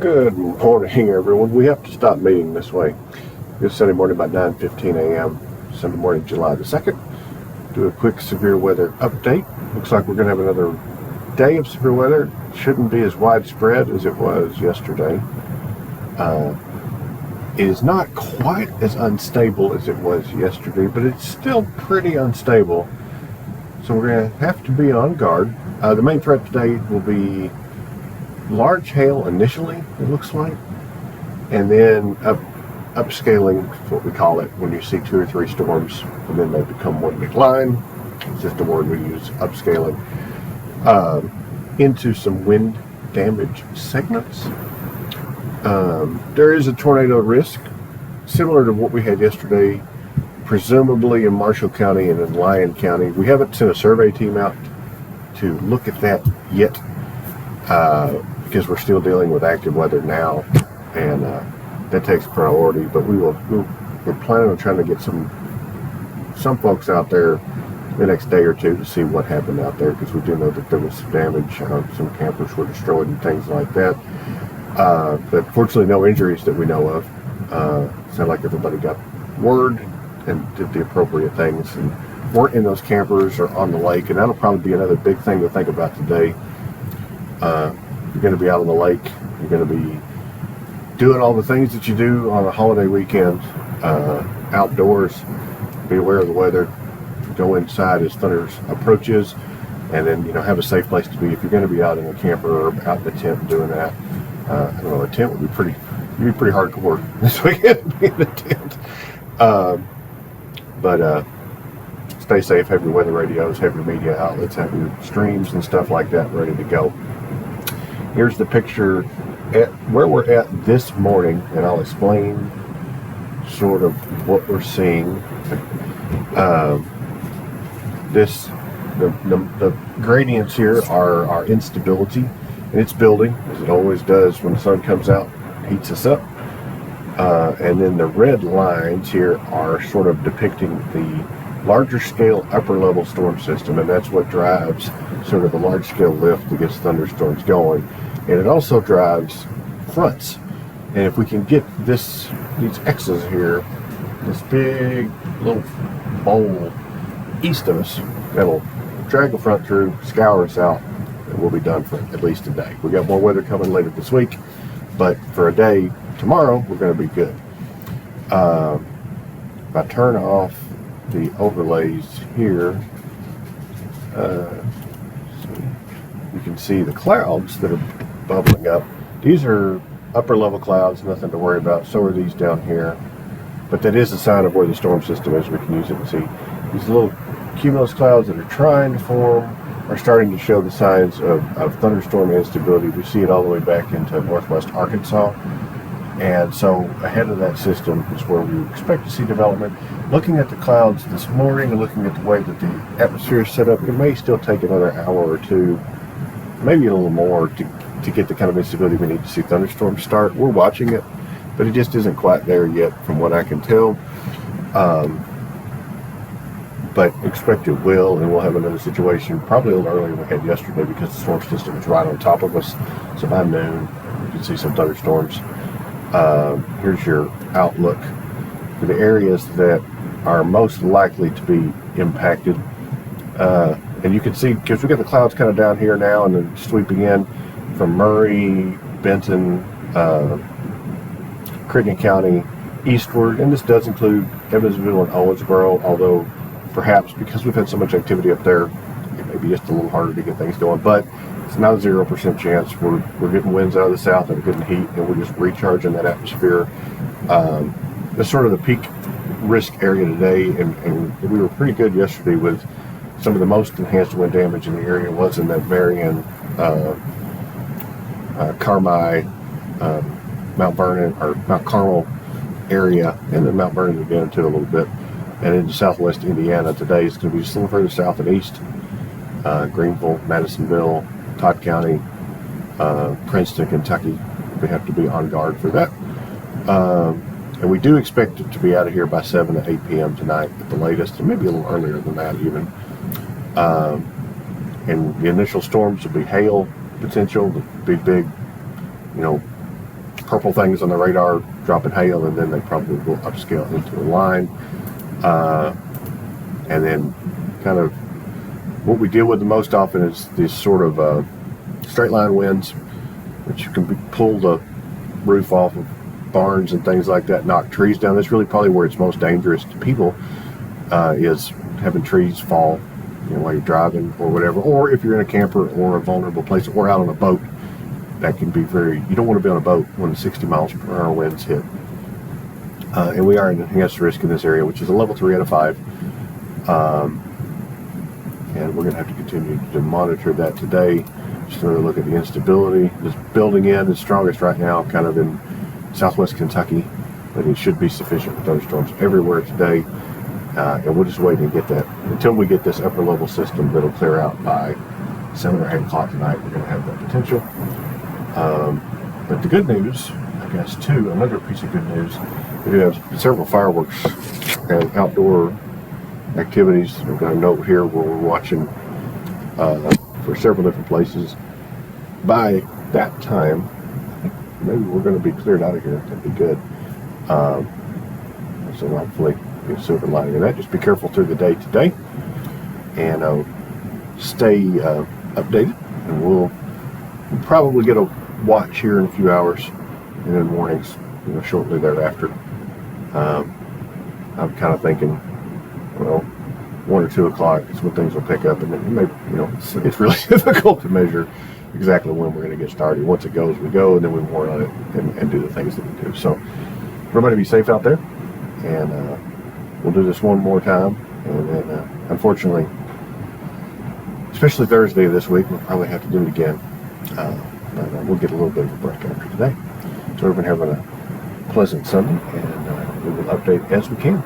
Good morning, everyone. We have to stop meeting this way. It's Sunday morning by 9:15 a.m. Sunday morning, July the 2nd. Do a quick severe weather update. Looks like we're going to have another day of severe weather. Shouldn't be as widespread as it was yesterday. It is not quite as unstable as it was yesterday, but it's still pretty unstable. So we're going to have to be on guard. The main threat today will be large hail initially, it looks like, and then upscaling is what we call it when you see 2 or 3 storms and then they become one big line. It's just a word we use, upscaling, into some wind damage segments. There is a tornado risk similar to what we had yesterday, presumably in Marshall County and in Lyon County. We haven't sent a survey team out to look at that yet, because we're still dealing with active weather now, and that takes priority. But we're planning on trying to get some folks out there the next day or two to see what happened out there, because we do know that there was some damage. Some campers were destroyed and things like that. But fortunately, no injuries that we know of. Sounded like everybody got word and did the appropriate things and weren't in those campers or on the lake. And that'll probably be another big thing to think about today. You're going to be out on the lake. You're going to be doing all the things that you do on a holiday weekend, outdoors. Be aware of the weather. Go inside as thunder approaches, and then have a safe place to be. If you're going to be out in a camper or out in a tent doing that, I don't know, a tent would be pretty hardcore this weekend. Be in a tent, but stay safe. Have your weather radios, have your media outlets, have your streams and stuff like that ready to go. Here's the picture at where we're at this morning, and I'll explain sort of what we're seeing. The gradients here are instability, and it's building, as it always does when the sun comes out, heats us up. And then the red lines here are sort of depicting the larger scale upper level storm system, and that's what drives sort of a large scale lift that gets thunderstorms going. And it also drives fronts. And if we can get these X's here, this big little bowl east of us, that'll drag the front through, scour us out, and we'll be done for at least a day. We got more weather coming later this week, but for a day tomorrow, we're going to be good. If I turn off the overlays here, you can see the clouds that are bubbling up. These are upper level clouds, nothing to worry about. So are these down here, but that is a sign of where the storm system is. We can use it to see these little cumulus clouds that are trying to form are starting to show the signs of thunderstorm instability. We see it all the way back into northwest Arkansas, and so ahead of that system is where we expect to see development. Looking at the clouds this morning and looking at the way that the atmosphere is set up, it may still take another hour or two, maybe a little more, to get the kind of instability we need to see thunderstorms start. We're watching it, but it just isn't quite there yet from what I can tell. But expect it will, and we'll have another situation probably a little earlier than we had yesterday, because the storm system is right on top of us. So by noon, you can see some thunderstorms. Here's your outlook for the areas that are most likely to be impacted. And you can see, because we got the clouds kind of down here now and then sweeping in from Murray, Benton, Crittenden County eastward, and this does include Evansville and Owensboro, although perhaps because we've had so much activity up there, it may be just a little harder to get things going, but it's not a 0% chance. We're getting winds out of the south and getting heat, and we're just recharging that atmosphere. That's sort of the peak risk area today, and we were pretty good yesterday with some of the most enhanced wind damage in the area was in that Marion, Carmi, Mount Vernon, or Mount Carmel area, and then Mount Vernon again too a little bit. And into southwest Indiana today, it's going to be just a little further south and east. Greenville, Madisonville, Todd County, Princeton, Kentucky. We have to be on guard for that. And we do expect it to be out of here by 7 to 8 p.m. tonight at the latest, and maybe a little earlier than that even. And the initial storms will be hail potential, the big, purple things on the radar dropping hail, and then they probably will upscale into a line. And then kind of what we deal with the most often is these sort of straight line winds, which can pull the roof off of barns and things like that, knock trees down. That's really probably where it's most dangerous to people, is having trees fall, while you're driving or whatever, or if you're in a camper or a vulnerable place or out on a boat. That can be you don't want to be on a boat when the 60 miles per hour winds hit. And we are an enhanced risk in this area, which is a level 3 out of 5. And we're going to have to continue to monitor that today. Just another look at the instability. It's building in. It's strongest right now kind of in southwest Kentucky, but it should be sufficient with thunderstorms everywhere today. And we'll just wait and get that until we get this upper level system that'll clear out by 7 or 8 o'clock tonight. We're going to have that potential. But the good news, I guess, too, another piece of good news, we do have several fireworks and outdoor activities. We've got a note here where we're watching for several different places. By that time, maybe we're going to be cleared out of here. That'd be good. So hopefully be a silver lining in that. Just be careful through the day today, and stay updated. And we'll probably get a watch here in a few hours, and then warnings, shortly thereafter. I'm kind of thinking, 1 or 2 o'clock is when things will pick up, and then maybe, it's really difficult to measure exactly when we're going to get started. Once it goes, we go, and then we warn on it and do the things that we do. So everybody be safe out there, and we'll do this one more time, and then unfortunately, especially Thursday of this week, we'll probably have to do it again. But we'll get a little bit of a break after today. So everyone having a pleasant Sunday, and we will update as we can.